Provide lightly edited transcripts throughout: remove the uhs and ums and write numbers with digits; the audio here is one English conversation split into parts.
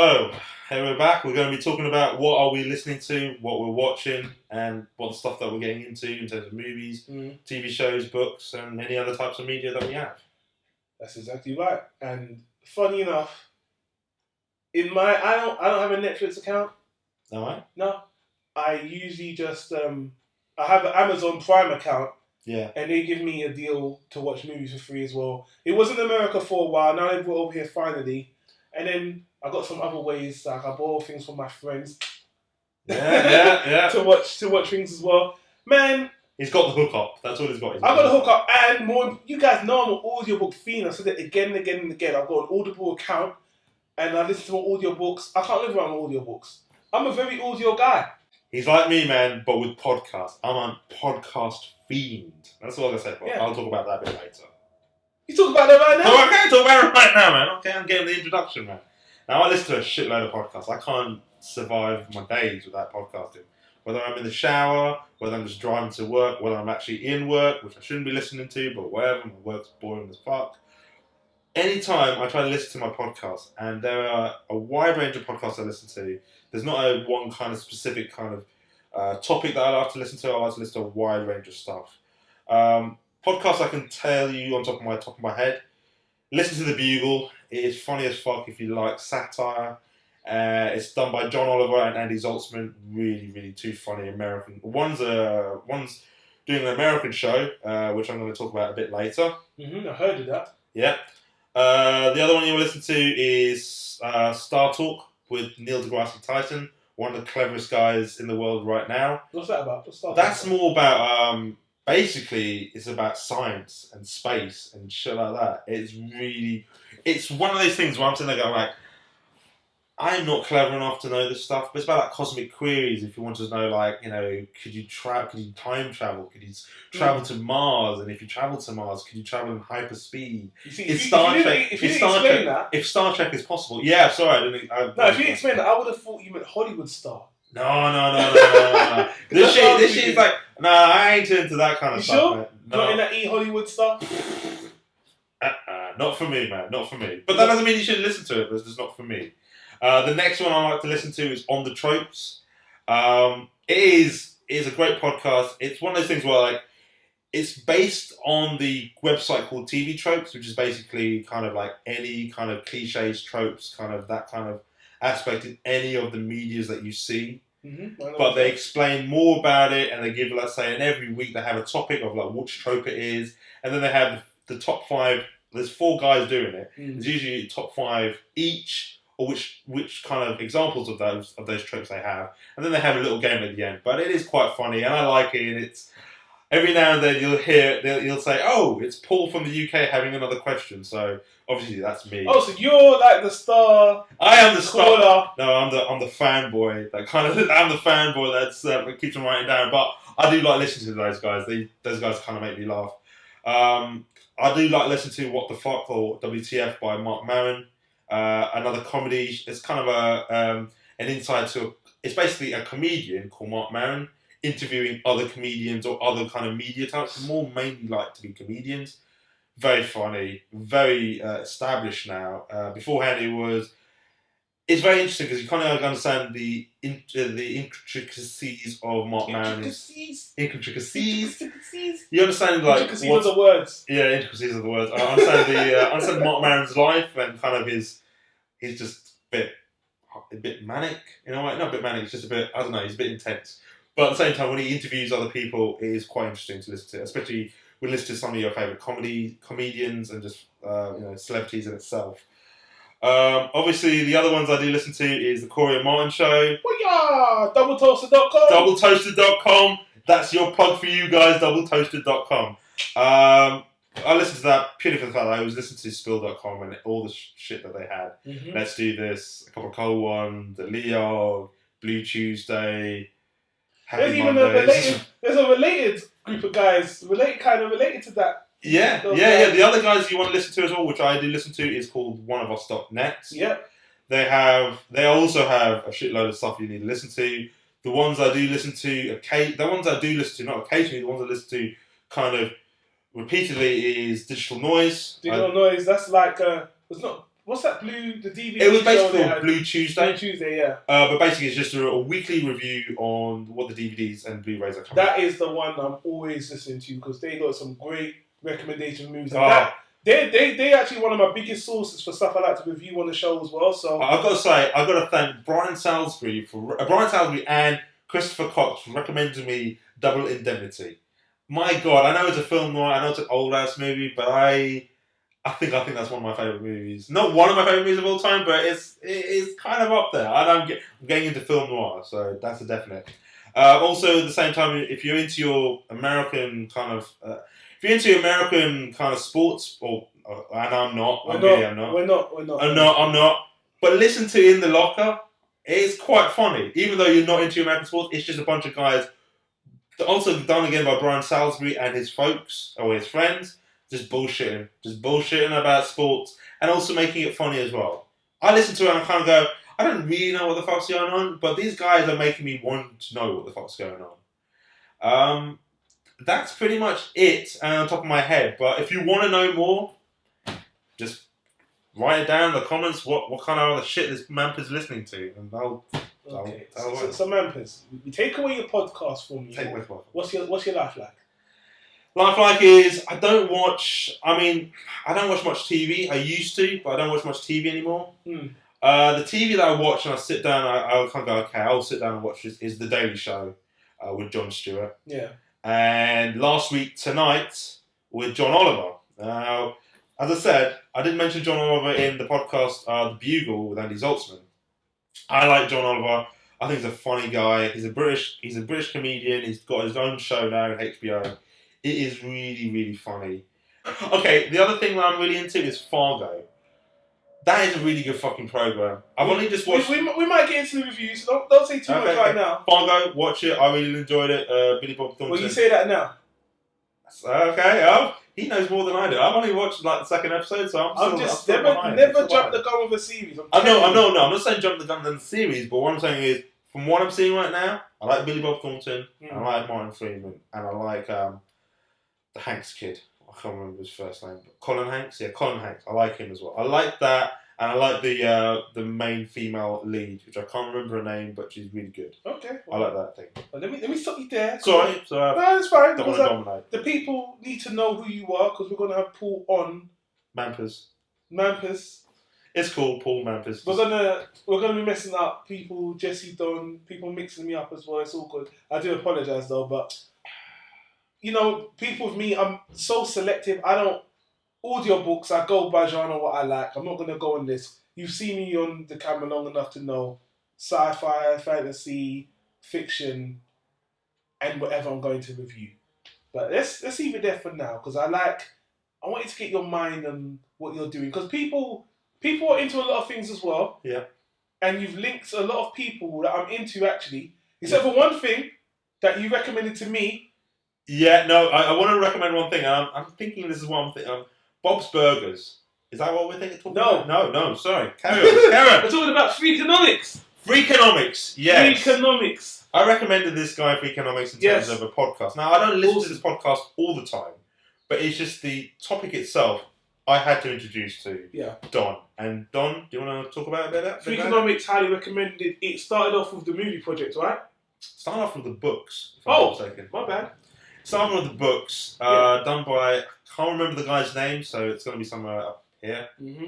So, here we're back. We're going to be talking about what are we listening to, what we're watching, and what the stuff that we're getting into in terms of movies, TV shows, books, and any other types of media that we have. That's exactly right. And funny enough, I don't have a Netflix account. No. I usually just I have an Amazon Prime account. Yeah. And they give me a deal to watch movies for free as well. It was in America for a while. Now they've brought over here finally. And then I got some other ways, like I borrow things from my friends. Yeah. to watch things as well. Man. He's got the hookup. That's all he's got. I've got the hookup, and more. You guys know I'm an audiobook fiend. I said it again and again and again. I've got an Audible account, and I listen to my audiobooks. I can't live without my audiobooks. I'm a very audio guy. He's like me, man, but with podcasts. I'm a podcast fiend. That's all I'm going to say. Yeah. I'll talk about that a bit later. You talk about that right now? Oh, okay, talk about it right now, man. Okay, I'm getting the introduction, man. Now, I listen to a shitload of podcasts. I can't survive my days without podcasting. Whether I'm in the shower, whether I'm just driving to work, whether I'm actually in work, which I shouldn't be listening to, but whatever, my work's boring as fuck. Anytime I try to listen to my podcast, and there are a wide range of podcasts I listen to, there's not a one kind of specific kind of topic that I like to listen to. I like to listen to a wide range of stuff. Podcasts I can tell you on top of my head. Listen to The Bugle. It is funny as fuck if you like satire. It's done by John Oliver and Andy Zaltzman. Really, really two funny American. One's doing an American show, which I'm going to talk about a bit later. I heard of that. Yeah. The other one you will listen to is Star Talk with Neil deGrasse Tyson, one of the cleverest guys in the world right now. What's that about? That's more about, basically, it's about science and space and shit like that. It's one of those things where I'm sitting there going like, I'm not clever enough to know this stuff, but it's about like cosmic queries. If you want to know, like, you know, could you time travel? Could you travel to Mars? And if you travel to Mars, could you travel in hyperspeed? If Star Trek is possible, yeah. Sorry, if you explain that, I would have thought you meant Hollywood star. No. This shit is like, I ain't into that kind of stuff. Sure? Man. No. Not in that Hollywood star. Not for me, man. Not for me. But that doesn't mean you shouldn't listen to it. But it's just not for me. The next one I like to listen to is On the Tropes. It is a great podcast. It's one of those things where like it's based on the website called TV Tropes, which is basically kind of like any kind of cliches, tropes, kind of that kind of aspect in any of the medias that you see. But they explain more about it, and they give, let's say, and every week they have a topic of like which trope it is, and then they have the top 5. There's 4 guys doing it. There's usually top 5 each. Or which kind of examples of those tropes they have, and then they have a little game at the end. But it is quite funny, and I like it. And it's every now and then you'll say, "Oh, it's Paul from the UK having another question." So obviously that's me. Oh, so you're like the star. I am the star. No, I'm the fanboy. I'm the fanboy that keeps on writing down. But I do like listening to those guys. Those guys kind of make me laugh. I do like listening to What the Fuck or WTF by Mark Maron. Another comedy. It's kind of an insight to. It's basically a comedian called Mark Maron interviewing other comedians or other kind of media types. More mainly like to be comedians. Very funny, very established now. Beforehand, it's very interesting because you kind of understand the intricacies of Mark Maron's intricacies. You understand like intricacies of the words. Yeah, intricacies of the words. I understand Mark Maron's life and kind of he's just a bit manic, you know, like not a bit manic. It's just a bit, I don't know. He's a bit intense, but at the same time, when he interviews other people, it is quite interesting to listen to, especially when you listen to some of your favourite comedians and just celebrities in itself. Obviously, the other ones I do listen to is the Corey and Martin Show. Well, yeah, doubletoasted.com. Doubletoasted.com. That's your plug for you guys, doubletoasted.com. I listened to that purely for the fact that I was listening to spill.com and all the shit that they had. Let's Do This, a couple of cold ones, the Leo, Blue Tuesday, Happy Mondays. There's a related group of guys, related to that. Yeah. The other guys you want to listen to as well, which I do listen to, is called oneofus.net. Yep. They also have a shitload of stuff you need to listen to. The ones I do listen to, not occasionally, the ones I listen to kind of repeatedly is Digital Noise. Noise, that's like, it's not what's that the DVD It was basically show called Blue Tuesday. Blue Tuesday, yeah. But basically, it's just a weekly review on what the DVDs and Blu-rays are coming. That is the one I'm always listening to because they got some great recommendation movies. They actually one of my biggest sources for stuff I like to review on the show as well. So I've got to say, I've got to thank Brian Salisbury and Christopher Cox for recommending me Double Indemnity. My God, I know it's a film noir, I know it's an old ass movie, but I think that's one of my favourite movies. Not one of my favourite movies of all time, but it's kind of up there. I'm getting into film noir, so that's a definite. Also, at the same time, if you're into your American kind of sports, and I'm not. We're not. I'm not. But listen to In the Locker. It's quite funny, even though you're not into American sports. It's just a bunch of guys. Also done again by Brian Salisbury and his folks or his friends. Just bullshitting about sports, and also making it funny as well. I listen to it and I kind of go, I don't really know what the fuck's going on, but these guys are making me want to know what the fuck's going on. That's pretty much it on top of my head. But if you want to know more, just write it down in the comments. What kind of other shit this Mampers listening to, and Okay. So Mampers, you take away your podcast for me. Take away podcast. What's your life like? Life like is I don't watch much TV. I used to, but I don't watch much TV anymore. The TV that I watch and I sit down, I kind of go, okay, I'll sit down and watch this, is The Daily Show with Jon Stewart. Yeah. And last week, tonight, with John Oliver. Now, as I said, I didn't mention John Oliver in the podcast The Bugle with Andy Zaltzman. I like John Oliver. I think he's a funny guy. He's a British comedian. He's got his own show now on HBO. It is really, really funny. Okay, the other thing that I'm really into is Fargo. That is a really good fucking program. I've only just watched. We might get into the reviews. So don't say too much right now. Fargo, watch it. I really enjoyed it. Billy Bob Thornton. Well, you say that now. Okay. He knows more than I do. I've only watched like the second episode, so I'm just never jump the gun with a series. I'm not saying jump the gun in the series, but what I'm saying is, from what I'm seeing right now, I like Billy Bob Thornton, I like Martin Freeman, and I like the Hanks kid. I can't remember his first name. But Colin Hanks? Yeah, Colin Hanks. I like him as well. I like that, and I like the main female lead, which I can't remember her name, but she's really good. Okay. Well, I like that thing. Well, let me stop you there. Sorry. No, that's fine. Don't want to dominate. The people need to know who you are, because we're going to have Paul on. Mampers. It's cool, Paul Mampers. We're gonna be messing up people, Jesse Don, people mixing me up as well. It's all good. I do apologise though, but people with me, I'm so selective. I don't audiobooks. I go by genre what I like. I'm not gonna go on this. You've seen me on the camera long enough to know sci-fi, fantasy, fiction, and whatever I'm going to review. But let's leave it there for now, because I want you to get your mind on what you're doing, because people are into a lot of things as well. Yeah. And you've linked a lot of people that I'm into actually, except for one thing that you recommended to me. Yeah, no, I want to recommend one thing. I'm thinking this is what I'm thinking. Bob's Burgers. Is that what we're thinking? No. No, sorry. Carry on. We're talking about Freakonomics. Freakonomics, yes. Freakonomics. I recommended this guy Freakonomics in terms of a podcast. Now, I don't listen to this podcast all the time, but it's just the topic itself I had to introduce to Don. And Don, do you want to talk about that? Freakonomics, highly recommended. It started off with the movie project, right? Started off with the books. If I'm not mistaken. My bad. Started with the books, done by, I can't remember the guy's name, so it's going to be somewhere up here. Mm-hmm.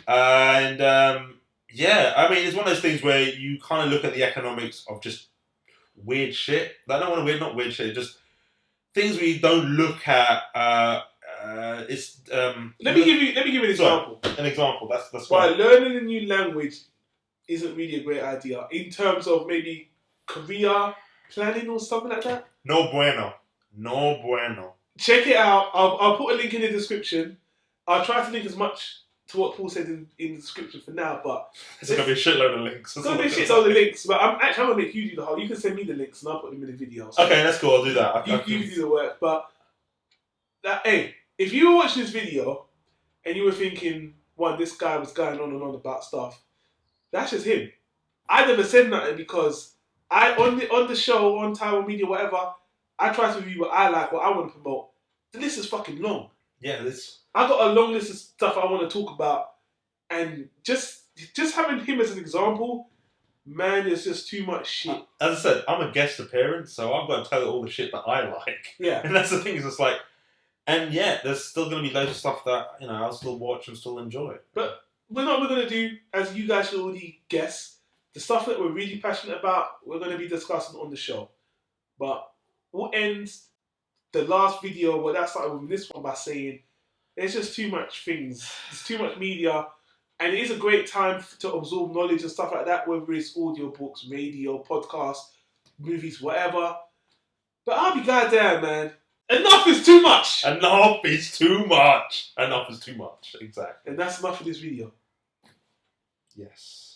And I mean, it's one of those things where you kind of look at the economics of just weird shit. Not weird shit, just things we don't look at. Let me give you an example. An example. That's why learning a new language isn't really a great idea in terms of maybe career planning or something like that. No bueno. Check it out. I'll put a link in the description. I'll try to link as much to what Paul said in the description for now, but it's going to be a shitload of links. It's going to be a shitload of links, but I'm going to make you do the whole. You can send me the links and I'll put them in the videos. Okay, that's cool. I'll do that. You do the work, but if you were watching this video and you were thinking, this guy was going on and on about stuff, that's just him. I never said nothing because on the show, on Tyro Media, whatever, I try to review what I like, what I want to promote. The list is fucking long. Yeah, I got a long list of stuff I want to talk about And just having him as an example, man, there's just too much shit. As I said, I'm a guest appearance, so I've got to tell you all the shit that I like. Yeah. And that's the thing, is it's like, and yeah, there's still going to be loads of stuff that, I'll still watch and still enjoy. But we're going to do, as you guys should already guess, the stuff that we're really passionate about, we're going to be discussing on the show. But we'll end the last video where that started with this one by saying, there's just too much things. There's too much media. And it is a great time to absorb knowledge and stuff like that, whether it's audiobooks, radio, podcasts, movies, whatever. But I'll be goddamn, man. Enough is too much! Enough is too much! Enough is too much, exactly. And that's enough for this video. Yes.